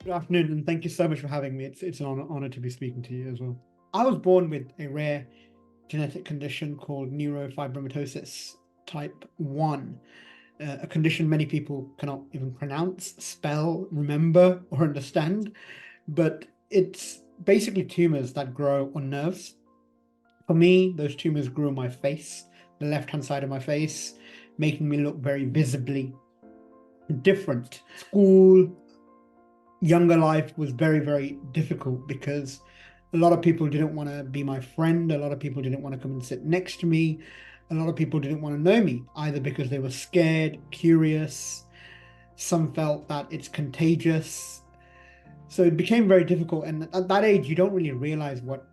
Good afternoon, and thank you so much for having me. It's an honor to be speaking to you as well. I was born with a rare genetic condition called neurofibromatosis type 1, a condition many people cannot even pronounce, spell, remember, or understand. But it's basically tumors that grow on nerves. For me, those tumors grew on my face, the left-hand side of my face, making me look very visibly different. School, younger life was very, very difficult because a lot of people didn't want to be my friend. A lot of people didn't want to come and sit next to me. A lot of people didn't want to know me, either because they were scared, curious. Some felt that it's contagious. So it became very difficult. And at that age, you don't really realize what,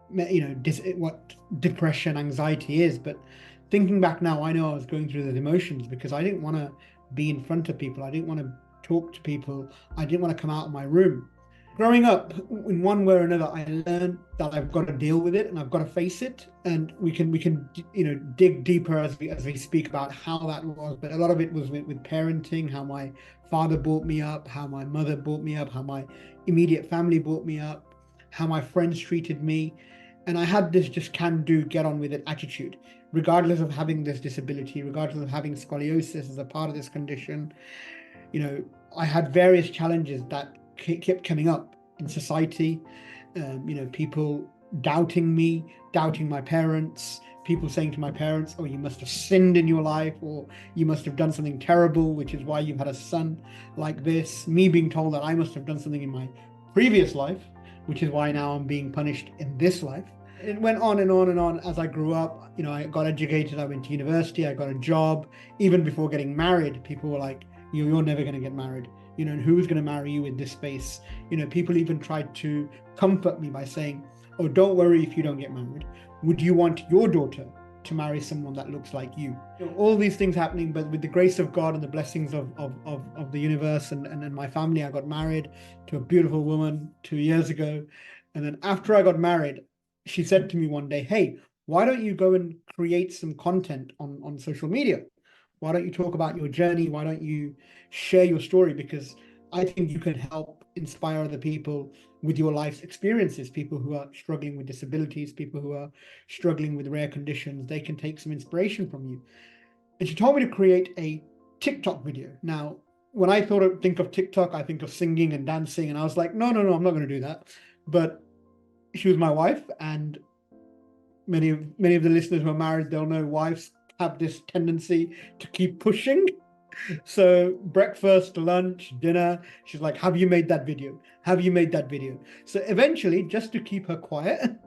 what depression, anxiety is. But thinking back now, I know I was going through those emotions because I didn't want to be in front of people. I didn't want to talk to people. I didn't want to come out of my room. Growing up, in one way or another, I learned that I've got to deal with it and I've got to face it. And we can dig deeper as we speak about how that was. But a lot of it was with parenting, how my father brought me up, how my mother brought me up, how my immediate family brought me up, how my friends treated me. And I had this just can do, get on with it attitude, regardless of having this disability, regardless of having scoliosis as a part of this condition. I had various challenges that kept coming up in society. People doubting me, doubting my parents, people saying to my parents, oh, you must have sinned in your life, or you must have done something terrible, which is why you've had a son like this. Me being told that I must have done something in my previous life, which is why now I'm being punished in this life. It went on and on and on as I grew up. I got educated, I went to university, I got a job. Even before getting married, people were like, you're never going to get married. And who's going to marry you in this space? People even tried to comfort me by saying, oh, don't worry if you don't get married. Would you want your daughter to marry someone that looks like you? All these things happening, but with the grace of God and the blessings of the universe and my family, I got married to a beautiful woman 2 years ago. And then after I got married, she said to me one day, hey, why don't you go and create some content on social media? Why don't you talk about your journey? Why don't you share your story? Because I think you can help inspire other people with your life's experiences, people who are struggling with disabilities, people who are struggling with rare conditions. They can take some inspiration from you. And she told me to create a TikTok video. Now, when I think of TikTok, I think of singing and dancing. And I was like, no, I'm not going to do that. But she was my wife, and many of the listeners who are married, they'll know wives have this tendency to keep pushing. So breakfast, lunch, dinner, she's like, have you made that video? Have you made that video? So eventually, just to keep her quiet,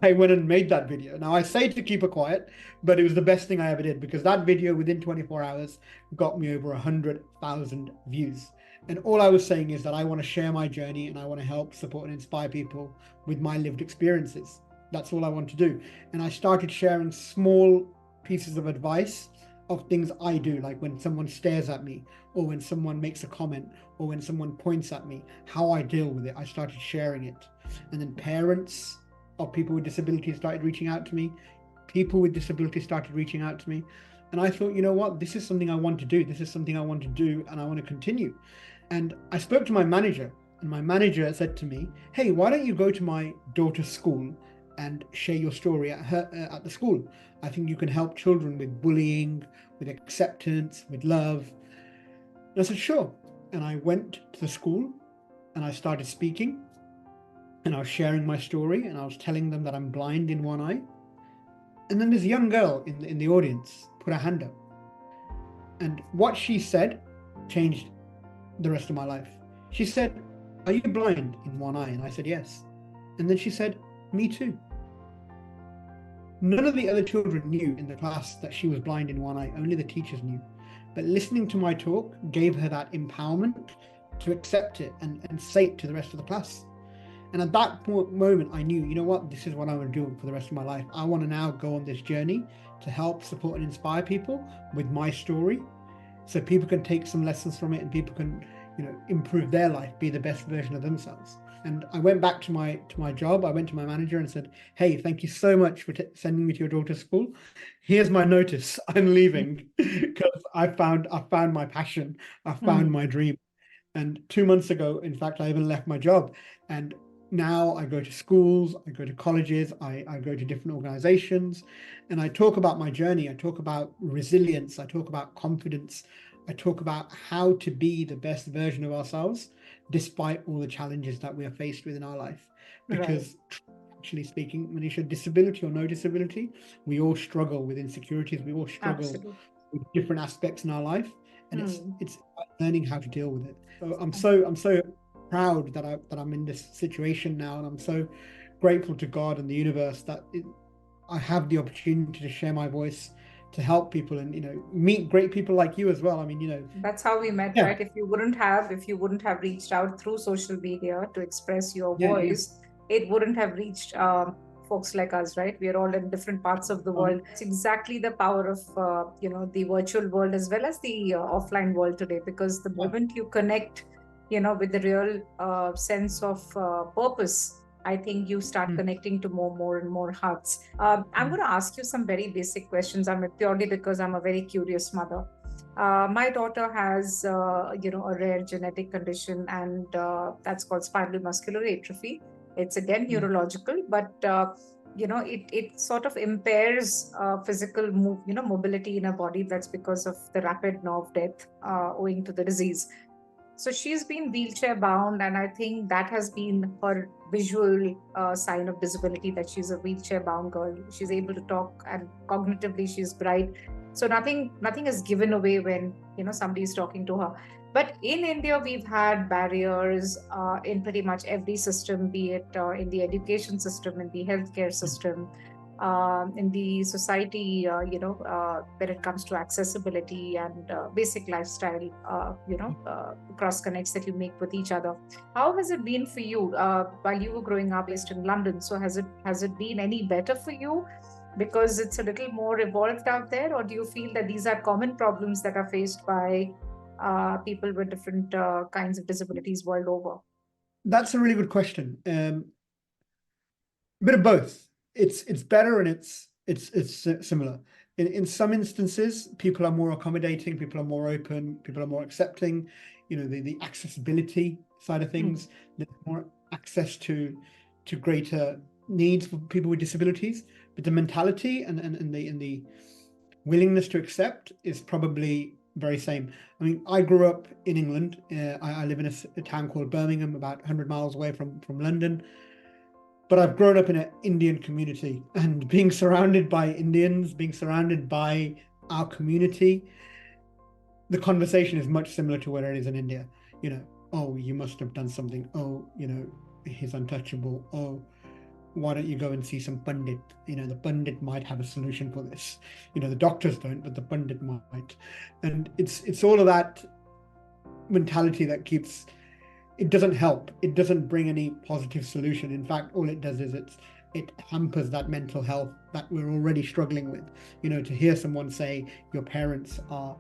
I went and made that video. Now I say to keep her quiet, but it was the best thing I ever did, because that video within 24 hours got me over 100,000 views. And all I was saying is that I want to share my journey and I want to help, support, and inspire people with my lived experiences. That's all I want to do. And I started sharing small pieces of advice of things I do, like when someone stares at me, or when someone makes a comment, or when someone points at me, how I deal with it. I started sharing it. And then parents of people with disabilities started reaching out to me. People with disabilities started reaching out to me. And I thought, you know what, this is something I want to do. This is something I want to do, and I want to continue. And I spoke to my manager, and my manager said to me, hey, why don't you go to my daughter's school and share your story at the school? I think you can help children with bullying, with acceptance, with love. And I said, sure. And I went to the school and I started speaking, and I was sharing my story, and I was telling them that I'm blind in one eye. And then this young girl in the audience put her hand up. And what she said changed the rest of my life. She said, are you blind in one eye? And I said, yes. And then she said, me too. None of the other children knew in the class that she was blind in one eye. Only the teachers knew. But listening to my talk gave her that empowerment to accept it and say it to the rest of the class. And at that moment, I knew, you know what, this is what I want to do for the rest of my life. I want to now go on this journey to help, support, and inspire people with my story, so people can take some lessons from it and people can, improve their life, be the best version of themselves. And I went back to my job. I went to my manager and said, hey, thank you so much for sending me to your daughter's school. Here's my notice. I'm leaving because I found my passion. I found my dream. And 2 months ago, in fact, I even left my job. And now I go to schools, I go to colleges, I go to different organizations, and I talk about my journey. I talk about resilience. I talk about confidence. I talk about how to be the best version of ourselves, despite all the challenges that we are faced with in our life. Right. Because actually speaking, Manisha, disability or no disability, we all struggle with insecurities. We all struggle Absolutely. with different aspects in our life, and Hmm. it's learning how to deal with it. So I'm so proud that I'm in this situation now, and I'm so grateful to God and the universe that I have the opportunity to share my voice, to help people, and meet great people like you as well. I mean, That's how we met, yeah, right? If you wouldn't have reached out through social media to express your yeah. voice, it wouldn't have reached folks like us, right? We are all in different parts of the world. It's exactly the power of the virtual world as well as the offline world today, because the moment you connect, with the real sense of purpose, I think you start Mm, connecting to more and more hearts. I'm mm, going to ask you some very basic questions. I'm purely because I'm a very curious mother. My daughter has, a rare genetic condition, and that's called spinal muscular atrophy. It's again mm, neurological, but it sort of impairs physical mobility in her body. That's because of the rapid nerve death owing to the disease. So she's been wheelchair bound, and I think that has been her visual sign of disability, that she's a wheelchair bound girl. She's able to talk, and cognitively she's bright. So nothing is given away when somebody is talking to her. But in India, we've had barriers in pretty much every system, be it in the education system, in the healthcare mm. system, in the society, when it comes to accessibility and basic lifestyle, cross connects that you make with each other. How has it been for you while you were growing up based in London? So has it been any better for you because it's a little more evolved out there, or do you feel that these are common problems that are faced by people with different kinds of disabilities world over? That's a really good question. A bit of both. It's better and it's similar. In some instances, people are more accommodating, people are more open, people are more accepting. The accessibility side of Hmm. things, there's more access to greater needs for people with disabilities. But the mentality and the willingness to accept is probably very same. I mean, I grew up in England. I live in a town called Birmingham, about 100 miles away from London, but I've grown up in an Indian community, and being surrounded by Indians, being surrounded by our community, the conversation is much similar to what it is in India. Oh, you must have done something. Oh, he's untouchable. Oh, why don't you go and see some pundit? The pundit might have a solution for this. The doctors don't, but the pundit might. And it's all of that mentality that keeps, it doesn't help. It doesn't bring any positive solution. In fact, all it does is it hampers that mental health that we're already struggling with. To hear someone say your parents are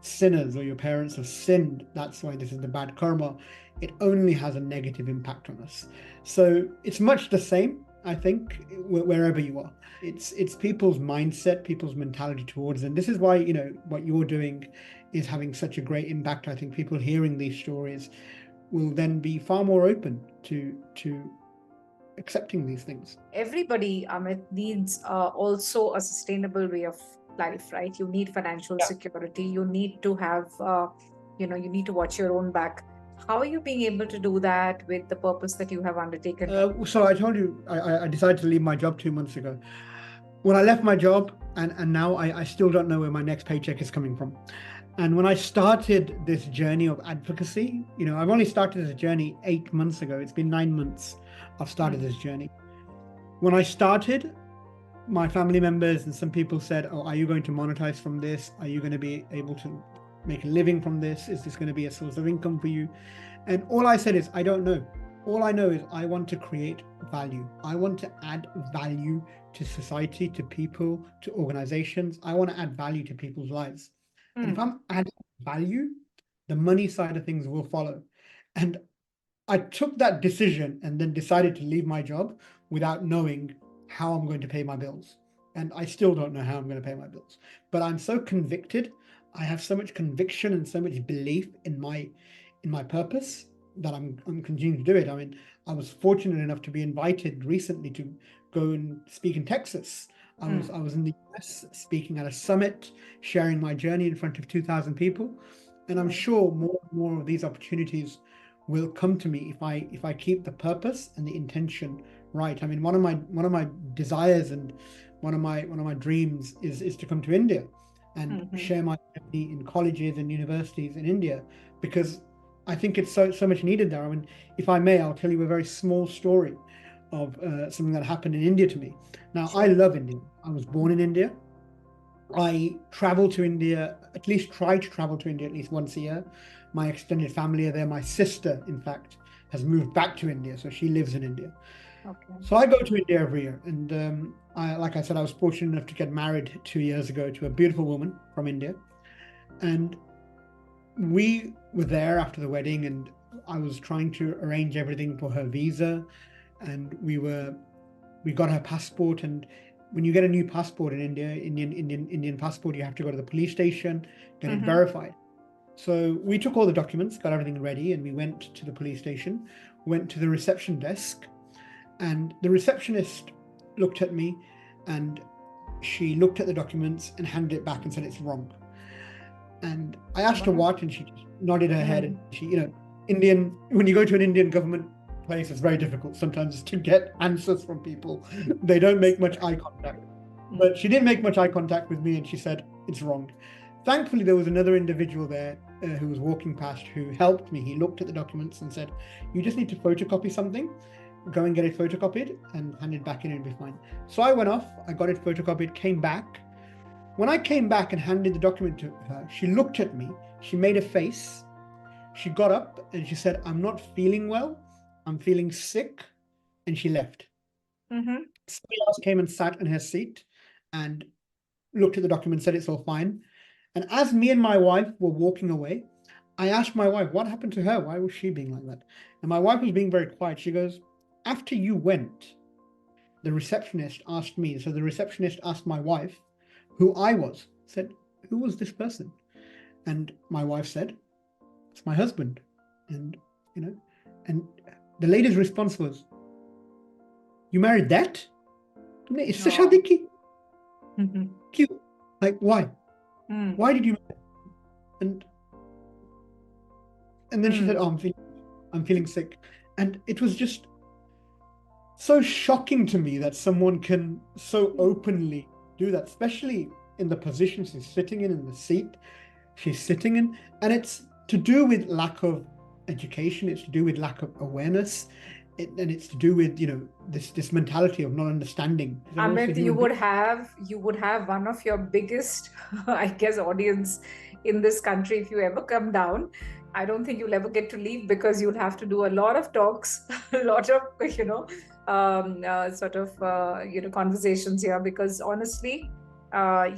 sinners or your parents have sinned, that's why this is the bad karma, it only has a negative impact on us. So it's much the same, I think, wherever you are. It's people's mindset, people's mentality towards it. And this is why, what you're doing is having such a great impact. I think people hearing these stories will then be far more open to accepting these things. Everybody, Amit, needs also a sustainable way of life, right? You need financial Yeah. security. You need to have, you need to watch your own back. How are you being able to do that with the purpose that you have undertaken? So I told you I decided to leave my job 2 months ago. When I left my job, and now I still don't know where my next paycheck is coming from. And when I started this journey of advocacy, I've only started this journey 8 months ago. It's been 9 months I've started Hmm. this journey. When I started, my family members and some people said, "Oh, are you going to monetize from this? Are you going to be able to make a living from this? Is this going to be a source of income for you?" And all I said is, I don't know. All I know is I want to create value. I want to add value to society, to people, to organizations. I want to add value to people's lives. And if Hmm. I'm adding value, the money side of things will follow. And I took that decision and then decided to leave my job without knowing how I'm going to pay my bills. And I still don't know how I'm going to pay my bills. But I'm so convicted. I have so much conviction and so much belief in my purpose, that I'm continuing to do it. I mean, I was fortunate enough to be invited recently to go and speak in Texas. I was in the US speaking at a summit, sharing my journey in front of 2,000 people, and I'm sure more and more of these opportunities will come to me if I keep the purpose and the intention right. I mean, one of my desires and one of my dreams is to come to India and share my journey in colleges and universities in India, because I think it's so much needed there. I mean, if I may, I'll tell you a very small story of something that happened in India to me. Now, I love India. I was born in India. I travel to India, at least try to travel to India at least once a year. My extended family are there. My sister, in fact, has moved back to India, so she lives in India. Okay. So I go to India every year. And like I said, I was fortunate enough to get married 2 years ago to a beautiful woman from India. And we were there after the wedding, and I was trying to arrange everything for her visa. And we got her passport. And when you get a new passport in India, Indian passport, you have to go to the police station, get it verified. So we took all the documents, got everything ready, and we went to the police station, went to the reception desk, and the receptionist looked at me, and she looked at the documents and handed it back and said, "It's wrong." And I asked her what, and she just nodded her head. And she, when you go to an Indian government place, it's very difficult sometimes to get answers from people. They don't make much eye contact. But she didn't make much eye contact with me, and she said, "It's wrong." Thankfully, there was another individual there who was walking past who helped me. He looked at the documents and said, "You just need to photocopy something. Go and get it photocopied and hand it back in, and it'll be fine." So I went off, I got it photocopied, came back. When I came back and handed the document to her, she looked at me, she made a face, she got up and she said, "I'm not feeling well, I'm feeling sick," and she left. Somebody else came and sat in her seat and looked at the document, said it's all fine. And as me and my wife were walking away, I asked my wife, what happened to her? Why was she being like that? And my wife was being very quiet. She goes, "After you went, the receptionist asked me." So the receptionist asked my wife who I was, said, "Who was this person?" And my wife said, "It's my husband." And, and the lady's response was, "You married that? तुमने इससे शादी की? क्यों? Like, why? Why did you?" And then she said, "Oh, I'm feeling sick." And it was just so shocking to me that someone can so openly do that, especially in the position she's sitting in the seat she's sitting in. And it's to do with lack of education, it's to do with lack of awareness, and it's to do with this mentality of not understanding. Amit, you would have one of your biggest, I guess, audience in this country if you ever come down. I don't think you'll ever get to leave, because you'll have to do a lot of talks, a lot of conversations here. Because honestly,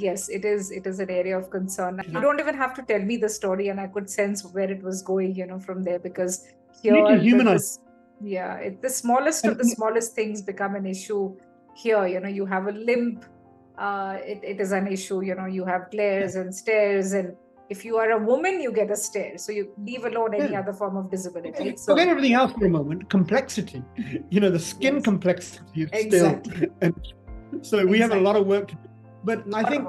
yes, it is an area of concern. You don't even have to tell me the story, and I could sense where it was going, from there. Because here, you need to humanize. The smallest of the smallest things become an issue here. You have a limp, it is an issue. You have glares and stares, and if you are a woman, you get a stare. So you leave alone any other form of disability. So forget everything else for a moment. Complexity, the skin complexity is exactly. still. And so we have a lot of work to do. But I think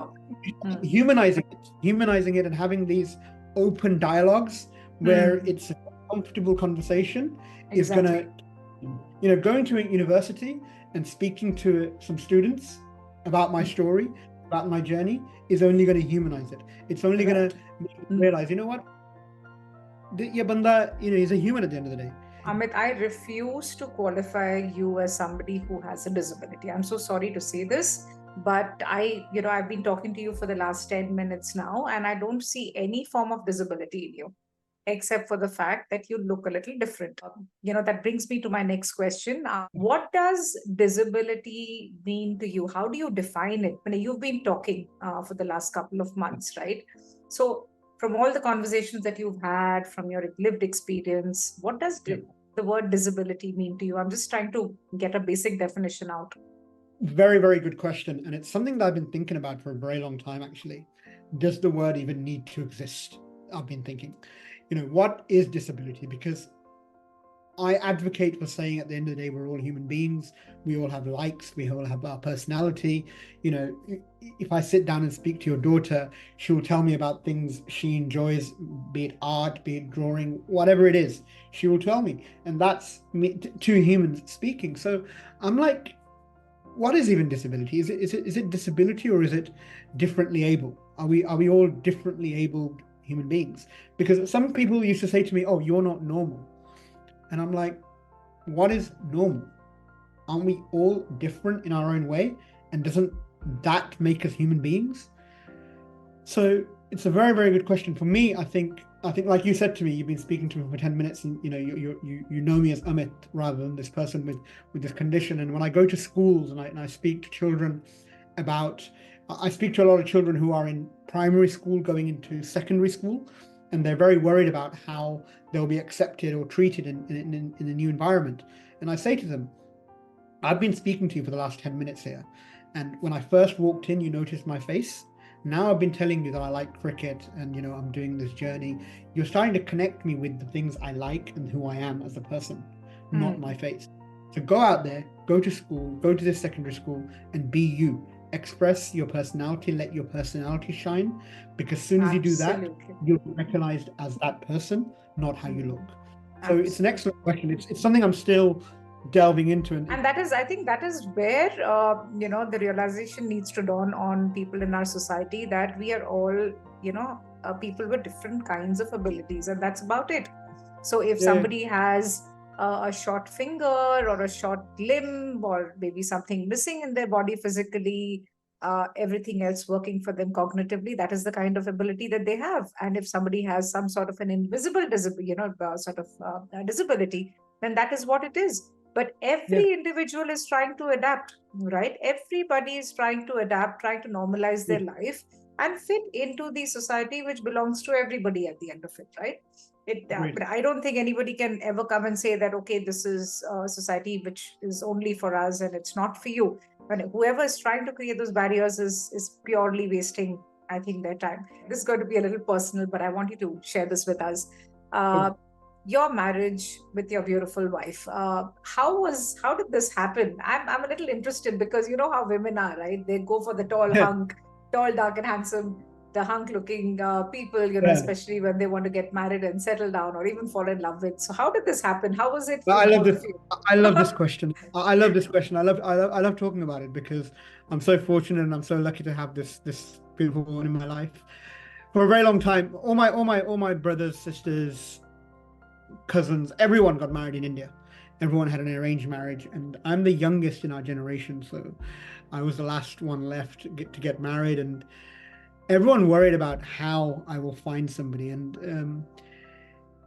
humanizing it and having these open dialogues where it's a comfortable conversation is going to, going to a university and speaking to some students about my story, about my journey, is only going to humanize it. It's only going to make you realize, what? Ye banda, he's a human at the end of the day. Amit, I refuse to qualify you as somebody who has a disability. I'm so sorry to say this, but I've been talking to you for the last 10 minutes now, and I don't see any form of disability in you, except for the fact that you look a little different. That brings me to my next question. What does disability mean to you? How do you define it? You've been talking for the last couple of months, right? So from all the conversations that you've had, from your lived experience, what does the word disability mean to you? I'm just trying to get a basic definition out. Very, very good question. And it's something that I've been thinking about for a very long time, actually. Does the word even need to exist? I've been thinking. what is disability? Because I advocate for saying at the end of the day, we're all human beings. We all have likes. We all have our personality. If I sit down and speak to your daughter, she will tell me about things she enjoys, be it art, be it drawing, whatever it is. She will tell me, and that's me, two humans speaking. So I'm like, what is even disability? Is it disability, or is it differently able? Are we all differently abled human beings? Because some people used to say to me, "Oh, you're not normal." And I'm like, what is normal? Aren't we all different in our own way? And doesn't that make us human beings? So it's a very, very good question. For me, I think like you said to me, you've been speaking to me for 10 minutes, and you know me as Amit rather than this person with this condition. And when I go to schools and I speak to children about, I speak to a lot of children who are in primary school going into secondary school, and they're very worried about how they'll be accepted or treated in a new environment. And I say to them, I've been speaking to you for the last 10 minutes here. And when I first walked in, you noticed my face. Now I've been telling you that I like cricket and, I'm doing this journey. You're starting to connect me with the things I like and who I am as a person, not my face. So go out there, go to school, go to this secondary school and be you. Express your personality, let your personality shine, because as soon as you do that, you'll be recognized as that person, not how you look. So it's an excellent question. It's something I'm still delving into, and that is, I think that is where the realization needs to dawn on people in our society, that we are all people with different kinds of abilities, and that's about it. So if somebody has a short finger or a short limb, or maybe something missing in their body physically, everything else working for them cognitively, that is the kind of ability that they have. And if somebody has some sort of an invisible disability, then that is what it is. But every individual is trying to adapt, right? Everybody is trying to adapt, trying to normalize their life and fit into the society which belongs to everybody at the end of it, right? But I don't think anybody can ever come and say that, okay, this is a society which is only for us and it's not for you. And whoever is trying to create those barriers is purely wasting, I think, their time. This is going to be a little personal, but I want you to share this with us. Your marriage with your beautiful wife, how did this happen? I'm a little interested, because you know how women are, right? They go for the tall hunk, tall, dark and handsome, the hunk looking people, especially when they want to get married and settle down or even fall in love with. So how did this happen? How was it for I love both this. of you? I love this question. I love this question. I love talking about it, because I'm so fortunate and I'm so lucky to have this beautiful woman in my life for a very long time. All my brothers, sisters, cousins, everyone got married in India. Everyone had an arranged marriage, and I'm the youngest in our generation, so I was the last one left to get married, and everyone worried about how I will find somebody. And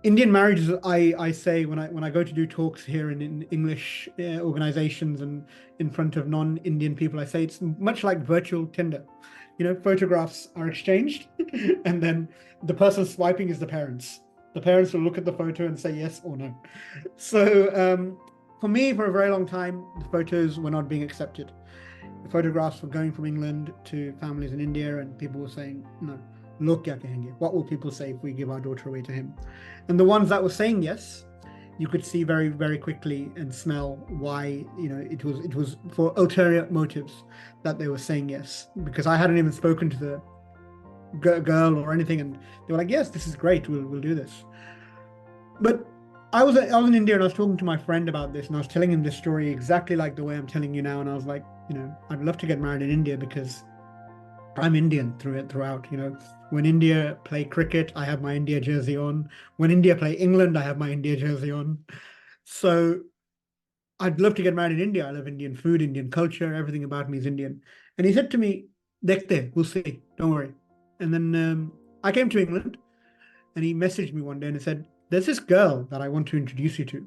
Indian marriages, I say when I go to do talks here in English organizations and in front of non-Indian people, I say it's much like virtual Tinder. Photographs are exchanged, and then the person swiping is the parents. The parents will look at the photo and say yes or no. So for me, for a very long time, the photos were not being accepted. The photographs were going from England to families in India, and people were saying, no, look kya kahenge. What will people say if we give our daughter away to him? And the ones that were saying yes, you could see very, very quickly and smell why, it was for ulterior motives that they were saying yes. Because I hadn't even spoken to the girl or anything, and they were like, yes, this is great, we'll do this. But I was in India, and I was talking to my friend about this, and I was telling him this story exactly like the way I'm telling you now. And I was like, I'd love to get married in India, because I'm Indian throughout. When India play cricket, I have my India jersey on. When India play England, I have my India jersey on. So I'd love to get married in India. I love Indian food, Indian culture, everything about me is Indian. And he said to me, Dekhte, we'll see, don't worry. And then I came to England, and he messaged me one day and he said, there's this girl that I want to introduce you to.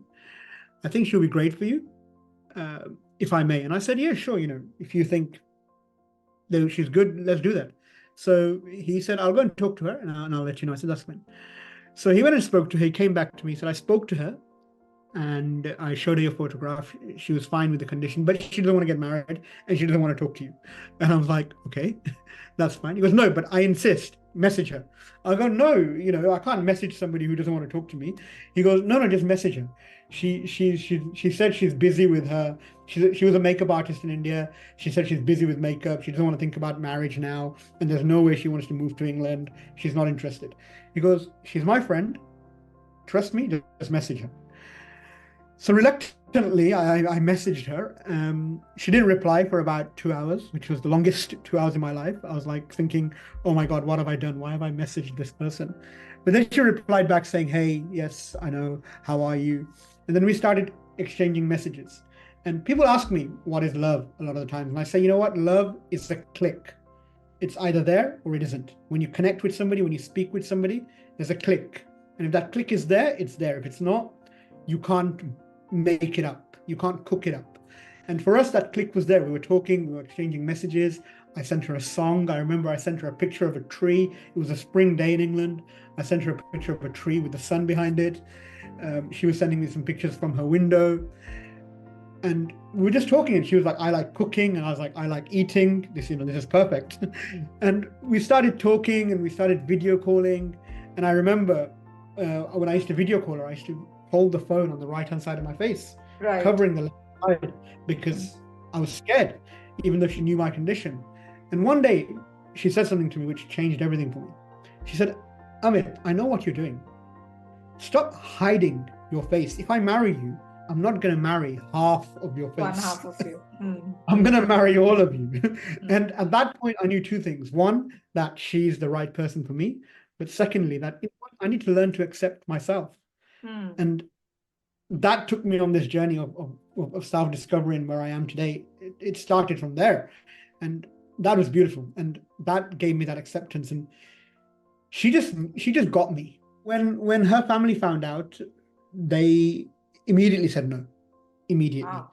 I think she'll be great for you, if I may. And I said, yeah, sure. If you think that she's good, let's do that. So he said, I'll go and talk to her, and I'll let you know. I said, that's fine. So he went and spoke to her. He came back to me, said, I spoke to her and I showed her your photograph. She was fine with the condition, but she doesn't want to get married and she doesn't want to talk to you. And I was like, okay, that's fine. He goes, no, but I insist. message her. I go, no, I can't message somebody who doesn't want to talk to me. He goes, no, just message her. She said she's busy with her. She was a makeup artist in India. She said she's busy with makeup. She doesn't want to think about marriage now, and there's no way she wants to move to England. She's not interested. He goes, she's my friend. Trust me, just message her. So reluctantly, I messaged her. She didn't reply for about 2 hours, which was the longest 2 hours in my life. I was like thinking, oh my God, what have I done? Why have I messaged this person? But then she replied back saying, hey, yes, I know. How are you? And then we started exchanging messages. And people ask me, what is love a lot of the times? And I say, you know what? Love is a click. It's either there or it isn't. When you connect with somebody, when you speak with somebody, there's a click. And if that click is there, it's there. If it's not, you can't make it up. You can't cook it up. And for us, that click was there. We were talking, we were exchanging messages. I sent her a song. I remember I sent her a picture of a tree. It was a spring day in England. I sent her a picture of a tree with the sun behind it. She was sending me some pictures from her window. And we were just talking, and she was like, I like cooking. And I was like, I like eating. This is perfect. And we started talking, and we started video calling. And I remember when I used to video call her, I used to hold the phone on the right-hand side of my face, Right. covering the left side, because I was scared, even though she knew my condition. And one day she said something to me which changed everything for me. She said, Amit, I know what you're doing. Stop hiding your face. If I marry you, I'm not going to marry half of your face. One half of you. I'm going to marry all of you. And at that point, I knew two things. One, that she's the right person for me. But secondly, that I need to learn to accept myself. And that took me on this journey of self-discovery and where I am today. It started from there. And that was beautiful. And that gave me that acceptance. And she just got me. When her family found out, they immediately said no. Immediately. Ah,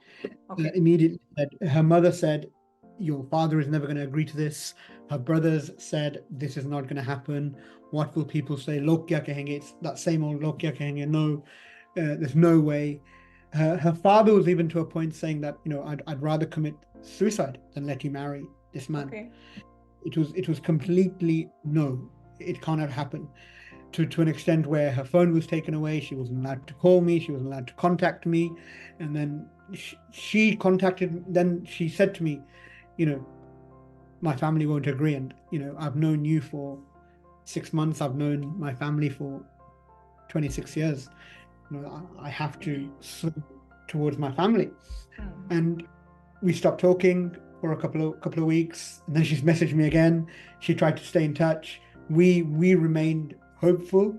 okay. Immediately said, her mother said, your father is never going to agree to this. Her brothers said, this is not going to happen. What will people say? Log kya kahenge? It's that same old log kya kahenge. No, there's no way. Her father was even to a point saying that, I'd rather commit suicide than let you marry this man. Okay. It was completely no. It cannot happen. To an extent where her phone was taken away. She wasn't allowed to call me. She wasn't allowed to contact me. And then she contacted, then she said to me, my family won't agree. And, I've known you for 6 months. I've known my family for 26 years. I have to swim towards my family. And we stopped talking for a couple of weeks. And then she's messaged me again. She tried to stay in touch. We remained hopeful.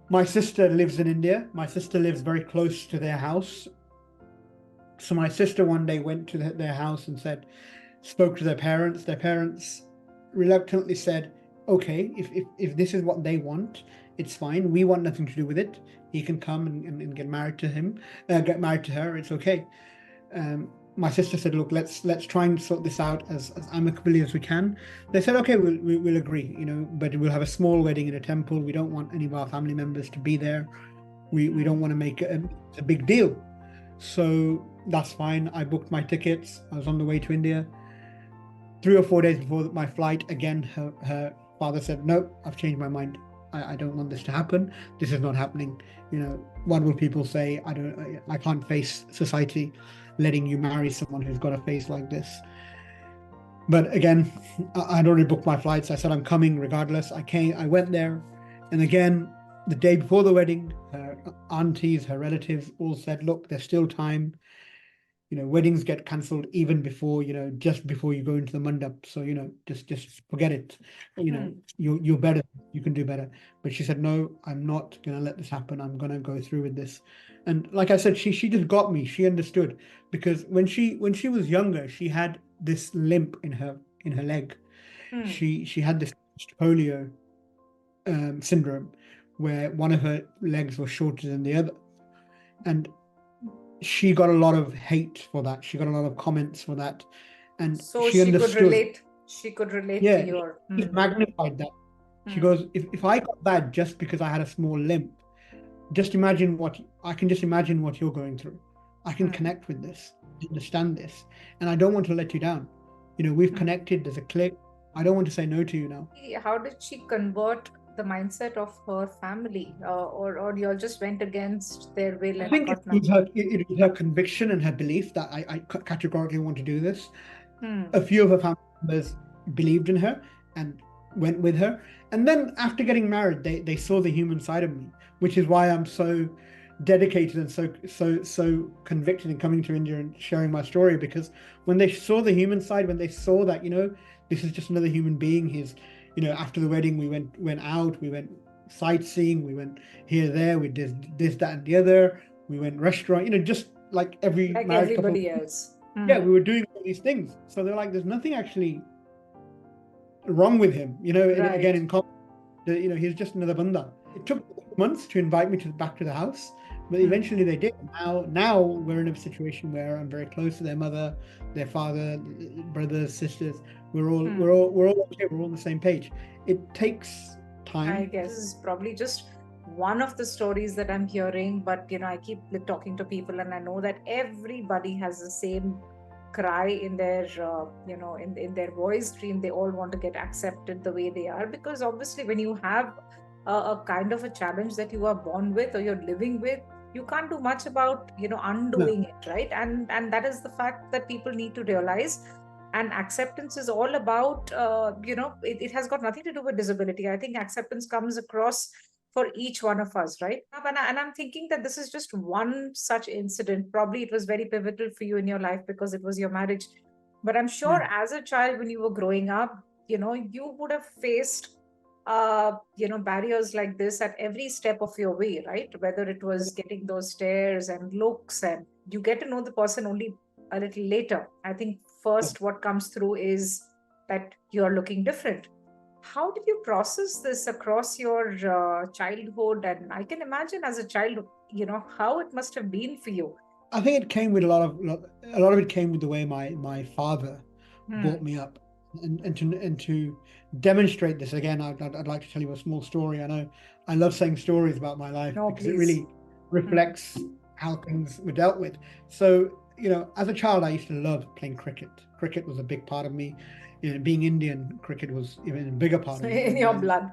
My sister lives in India. My sister lives very close to their house. So my sister one day went to their house and spoke to their parents. Their parents reluctantly said, okay, if this is what they want, it's fine. We want nothing to do with it. He can come and get married to him, get married to her. It's okay. My sister said, look, let's try and sort this out as amicably as we can. They said, okay, we'll agree, but we'll have a small wedding in a temple. We don't want any of our family members to be there. We don't want to make it a big deal. So that's fine. I booked my tickets. I was on the way to India. 3 or 4 days before my flight, again, her father said, no, I've changed my mind. I don't want this to happen. This is not happening. What will people say? I can't face society letting you marry someone who's got a face like this. But again, I'd already booked my flights. I said, I'm coming regardless. I went there. And again, the day before the wedding, her aunties, her relatives all said, look, there's still time. Weddings get cancelled even before, just before you go into the mandap. So, just forget it. You're better. You can do better. But she said, no, I'm not going to let this happen. I'm going to go through with this. And like I said, she just got me. She understood, because when she was younger, she had this limp in her leg. She had this polio syndrome, where one of her legs was shorter than the other. And she got a lot of hate for that. She got a lot of comments for that. And so she understood. She could relate Yeah, to your... it magnified that. She goes, if I got that just because I had a small limp, I can just imagine what you're going through. I can connect with this, understand this, and I don't want to let you down. We've connected, there's a click. I don't want to say no to you now. How did she convert the mindset of her family, or you all just went against their will I and think it got was nothing? her, it was her conviction and her belief that I categorically want to do this. Hmm. A few of her family members believed in her and went with her. And then after getting married, they saw the human side of me, which is why I'm so dedicated and so convicted in coming to India and sharing my story. Because when they saw the human side, when they saw that, this is just another human being. After the wedding, we went out, we went sightseeing, we went here, there, we did this, that, and the other. We went restaurant, just like every Like married couple. everybody else. Yeah, Hmm. we were doing all these things. So they're like, there's nothing actually wrong with him. Again, Right. in common, he's just another banda. It took months to invite me back to the house, but Hmm. eventually they did. Now we're in a situation where I'm very close to their mother, their father, brothers, sisters. We're all Hmm. we're all we're all okay. We're all on the same page. It takes I time. guess this is probably just one of the stories that I'm hearing, but I keep talking to people, and I know that everybody has the same cry in their, in their voice stream. They all want to get accepted the way they are, because obviously, when you have a kind of a challenge that you are born with or you're living with, you can't do much about No, undoing it, right? And that is the fact that people need to realize. And acceptance is all about, it has got nothing to do with disability. I think acceptance comes across for each one of us, right? And I'm thinking that this is just one such incident. Probably it was very pivotal for you in your life because it was your marriage. But I'm yeah, sure as a child, when you were growing up, you would have faced barriers like this at every step of your way, right? Whether it was getting those stares and looks, and you get to know the person only a little later. I think yeah. first what comes through is that you're looking different. How did you process this across your childhood? And I can imagine as a child, how it must have been for you. I think it came with a lot of it came with the way my father brought Hmm. me up, and to demonstrate this again, I'd like to tell you a small story. I know I love saying stories about my life No, because it please. really Hmm. reflects how things were dealt with. So, as a child, I used to love playing cricket. Cricket was a big part of me. Being Indian, cricket was even a bigger part of me. In And your then blood.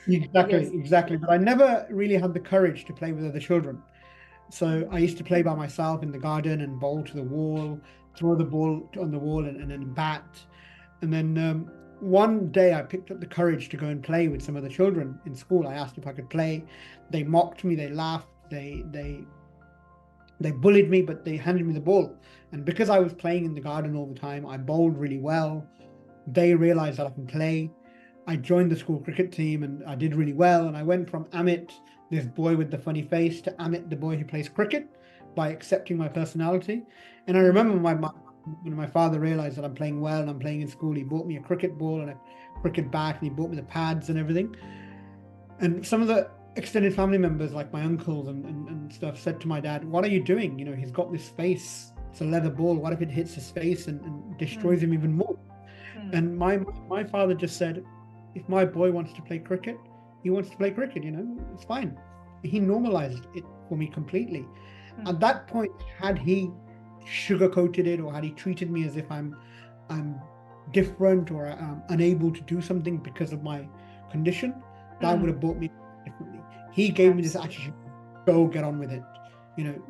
Yes. exactly. But I never really had the courage to play with other children. So I used to play by myself in the garden and bowl to the wall, throw the ball on the wall and then bat. And then one day I picked up the courage to go and play with some of the children in school. I asked if I could play. They mocked me, they laughed, they bullied me, but they handed me the ball. And because I was playing in the garden all the time, I bowled really well. They realized that I can play. I joined the school cricket team and I did really well. And I went from Amit, this boy with the funny face, to Amit, the boy who plays cricket, by accepting my personality. And I remember Hmm. when my father realized that I'm playing well and I'm playing in school, he bought me a cricket ball and a cricket bat and he bought me the pads and everything. And some of the extended family members, like my uncles and stuff, said to my dad, "What are you doing? He's got this face. It's a leather ball. What if it hits his face and destroys Hmm. him even more?" Hmm. And my father just said, if my boy wants to play cricket, he wants to play cricket, it's fine. He normalized it for me completely. Hmm. At that point, had he sugarcoated it or had he treated me as if I'm different or I'm unable to do something because of my condition, that would Hmm. have brought me differently. He gave me this Absolutely. attitude, go get on with it.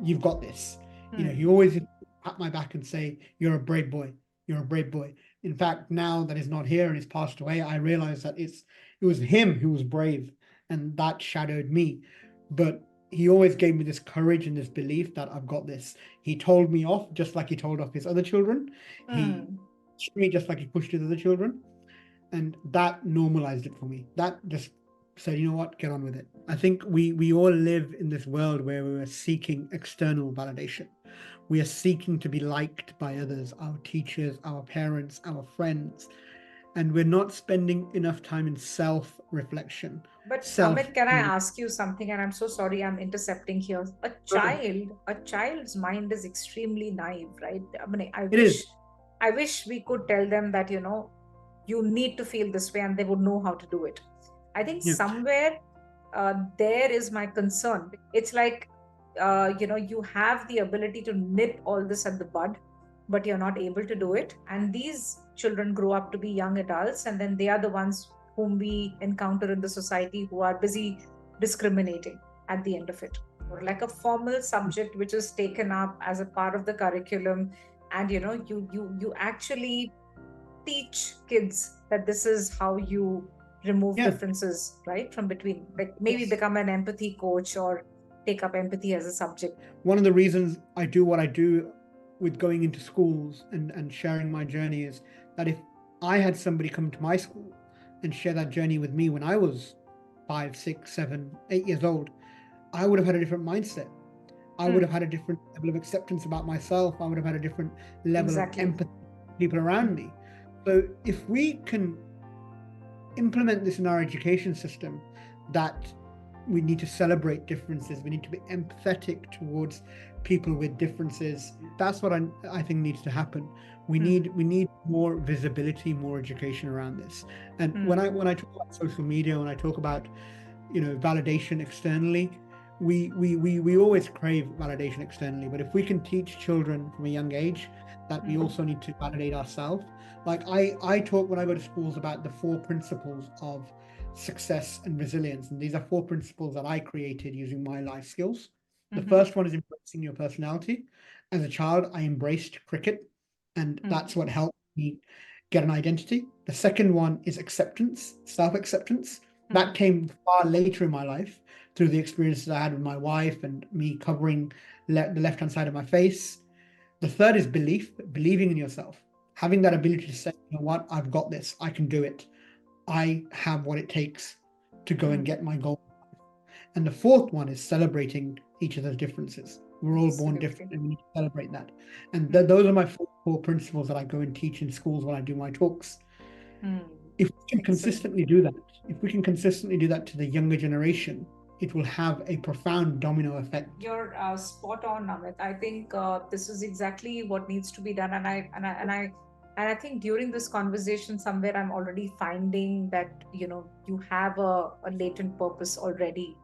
You've got this. Hmm. He always pat my back and say, you're a brave boy. You're a brave boy. In fact, now that he's not here and he's passed away, I realize that it was him who was brave and that shadowed me. But he always gave me this courage and this belief that I've got this. He told me off just like he told off his other children. He Hmm. pushed me just like he pushed his other children. And that normalized it for me. That just said, you know what, get on with it. I think we all live in this world where we are seeking external validation. We are seeking to be liked by others, our teachers, our parents, our friends, and we're not spending enough time in self-reflection, But self. Amit, can I ask you something? And I'm so sorry I'm intercepting here. It A child's mind is extremely naive, right? I mean, is. I wish we could tell them that, you need to feel this way and they would know how to do it. I think Yeah. somewhere there is my concern. It's like, you have the ability to nip all this at the bud, but you're not able to do it. And these children grow up to be young adults, and then they are the ones whom we encounter in the society who are busy discriminating at the end of it. Or like a formal subject which is taken up as a part of the curriculum, and you actually teach kids that this is how you remove Yeah, differences, right, from between, like maybe yes. become an empathy coach or take up empathy as a subject. One of the reasons I do what I do with going into schools and sharing my journey is that if I had somebody come to my school and share that journey with me when I was 5, 6, 7, 8 years old, I would have had a different mindset. I would Hmm, have had a different level of acceptance about myself. I would have had a different level of exactly. empathy for people around Hmm, me. So if we can implement this in our education system, that we need to celebrate differences, we need to be empathetic towards people with differences. That's what I think needs to happen. we hmm, need we need more visibility, more education around this. And when hmm, I talk about social media, when I talk about validation externally, we always crave validation externally, but if we can teach children from a young age that we hmm, also need to validate ourselves. Like I talk when I go to schools about the four principles of success and resilience, and these are four principles that I created using my life skills. The hmm, first one is embracing your personality. As a child, I embraced cricket, and hmm, that's what helped me get an identity. The second one is acceptance, self-acceptance. That hmm, came far later in my life through the experiences I had with my wife and me covering the left-hand side of my face. The third is belief, believing in yourself, having that hmm, ability to say, you know what, I've got this, I can do it. I have what it takes to go and hmm. get my goal. And the fourth one is celebrating each of those differences. We're all born different Absolutely. and we need to celebrate that. And Hmm, those are my four core principles that I go and teach in schools when I do my talks. hmm. If we can Excellent. consistently do that, if we can consistently do that to the younger generation, it will have a profound domino effect. You're spot on, Amit. I think this is exactly what needs to be done, and I think during this conversation, somewhere I'm already finding that you have a latent purpose already,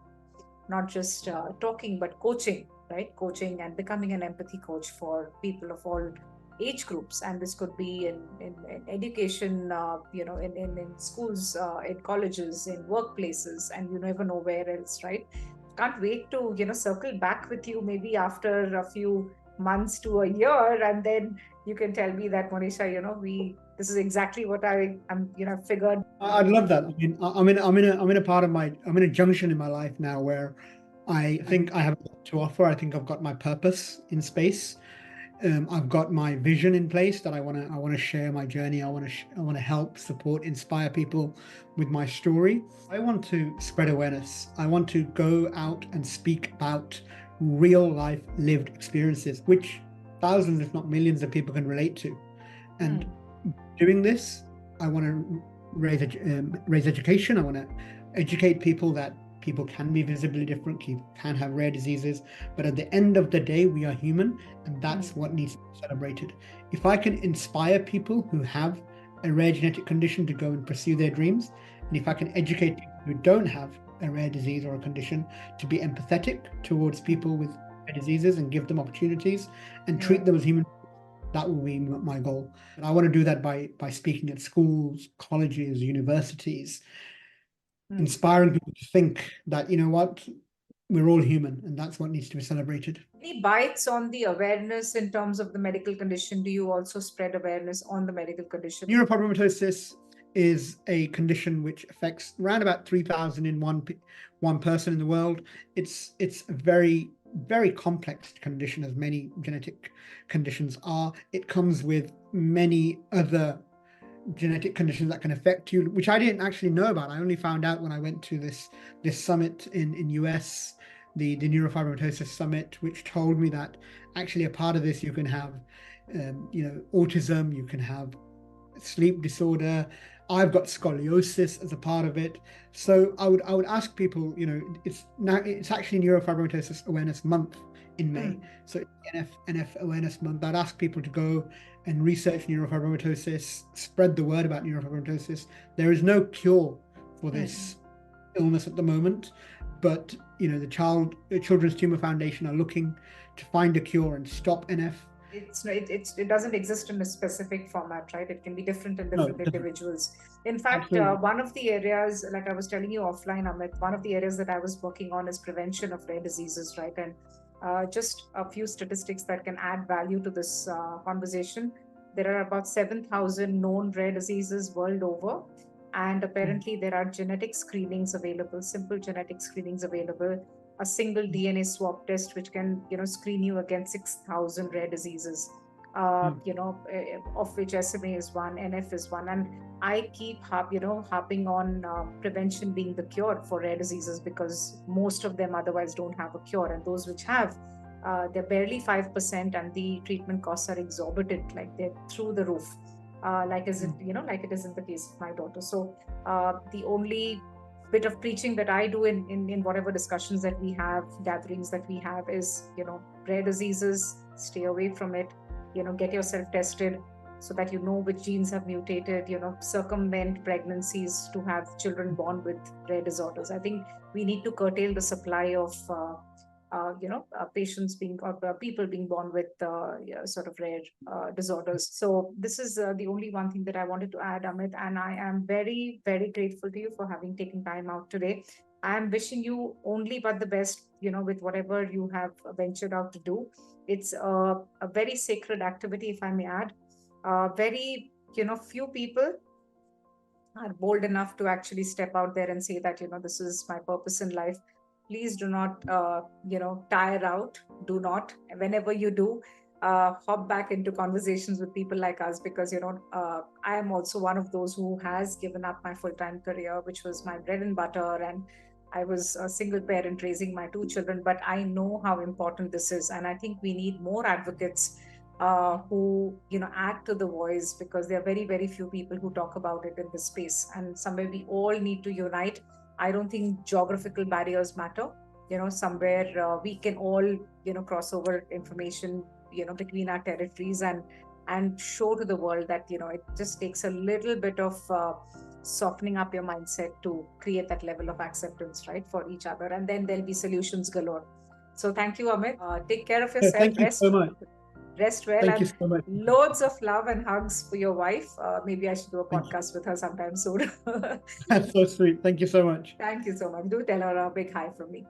not just talking but coaching, right? Coaching and becoming an empathy coach for people of all age groups, and this could be in education, in schools, in colleges, in workplaces, and you never know where else, right? Can't wait to circle back with you maybe after a few months to a year, and then you can tell me that, Monisha, we this is exactly what I'm figured. I'd love that. I mean, I'm in a junction in my life now where I think I have a lot to offer. I think I've got my purpose in space. I've got my vision in place that I want to share my journey. I want to help, support, inspire people with my story. I want to spread awareness. I want to go out and speak about real life lived experiences, which thousands, if not millions, of people can relate to. And Hmm, doing this, I want to raise education. I want to educate people that people can be visibly different, can have rare diseases, but at the end of the day, we are human, and hmm, that's what needs to be celebrated. If I can inspire people who have a rare genetic condition to go and pursue their dreams, and if I can educate people who don't have a rare disease or a condition to be empathetic towards people with rare diseases and give them opportunities and yeah. treat them as human, that will be my goal. And I want to do that by speaking at schools, colleges, universities, Hmm. inspiring people to think that, you know what, we're all human and that's what needs to be celebrated. Any bites on the awareness in terms of the medical condition? Do you also spread awareness on the medical condition? Neurofibromatosis is a condition which affects around about 3,000 in one person in the world. It's a very complex condition, as many genetic conditions are. It comes with many other genetic conditions that can affect you, which I didn't actually know about. I only found out when I went to this summit in US, the neurofibromatosis summit, which told me that actually a part of this you can have, autism, you can have sleep disorder. I've got scoliosis as a part of it. So I would ask people, it's actually Neurofibromatosis Awareness Month in May. Hmm. So NF Awareness Month. I'd ask people to go and research neurofibromatosis, spread the word about neurofibromatosis. There is no cure for Hmm. this illness at the moment, but the Children's Tumor Foundation are looking to find a cure and stop NF. It doesn't exist in a specific format, right? It can be different in No, different it doesn't. individuals. In fact, Absolutely. one of the areas, like I was telling you offline, Amit, one of the areas that I was working on is prevention of rare diseases, right? And just a few statistics that can add value to this conversation. There are about 7,000 known rare diseases world over, and Mm, apparently there are genetic screenings available, simple genetic screenings available, a single DNA swab test which can screen you against 6,000 rare diseases. mm, Of which SMA is one, NF is one, and I keep harping on prevention being the cure for rare diseases, because most of them otherwise don't have a cure, and those which have, they're barely 5%, and the treatment costs are exorbitant, like they're through the roof. mm, Like it is in the case of my daughter. So the only bit of preaching that I do in whatever discussions that we have, gatherings that we have, is rare diseases, stay away from it, get yourself tested so that you know which genes have mutated, circumvent pregnancies to have children born with rare disorders. I think we need to curtail the supply of patients being, or people being born with yeah, sort of rare disorders. So this is the only one thing that I wanted to add, Amit, and I am very, very grateful to you for having taken time out today. I am wishing you only but the best, with whatever you have ventured out to do. It's a very sacred activity, if I may add. Very, few people are bold enough to actually step out there and say that this is my purpose in life. Please do not tire out. Do not, whenever you do, hop back into conversations with people like us, because I am also one of those who has given up my full-time career, which was my bread and butter, and I was a single parent raising my two children, but I know how important this is, and I think we need more advocates who add to the voice, because there are very, very few people who talk about it in this space, and somewhere we all need to unite. I don't think geographical barriers matter. Somewhere we can all cross over information between our territories, and show to the world that it just takes a little bit of softening up your mindset to create that level of acceptance, right, for each other, and then there'll be solutions galore. So thank you, Amit. Take care of Yeah, yourself. thank you so much. Rest well, Thank you and so much. loads of love and hugs for your wife. Maybe I should do a Thank you. podcast with her sometime soon. That's so sweet. Thank you so much. Thank you so much. Do tell her a big hi from me.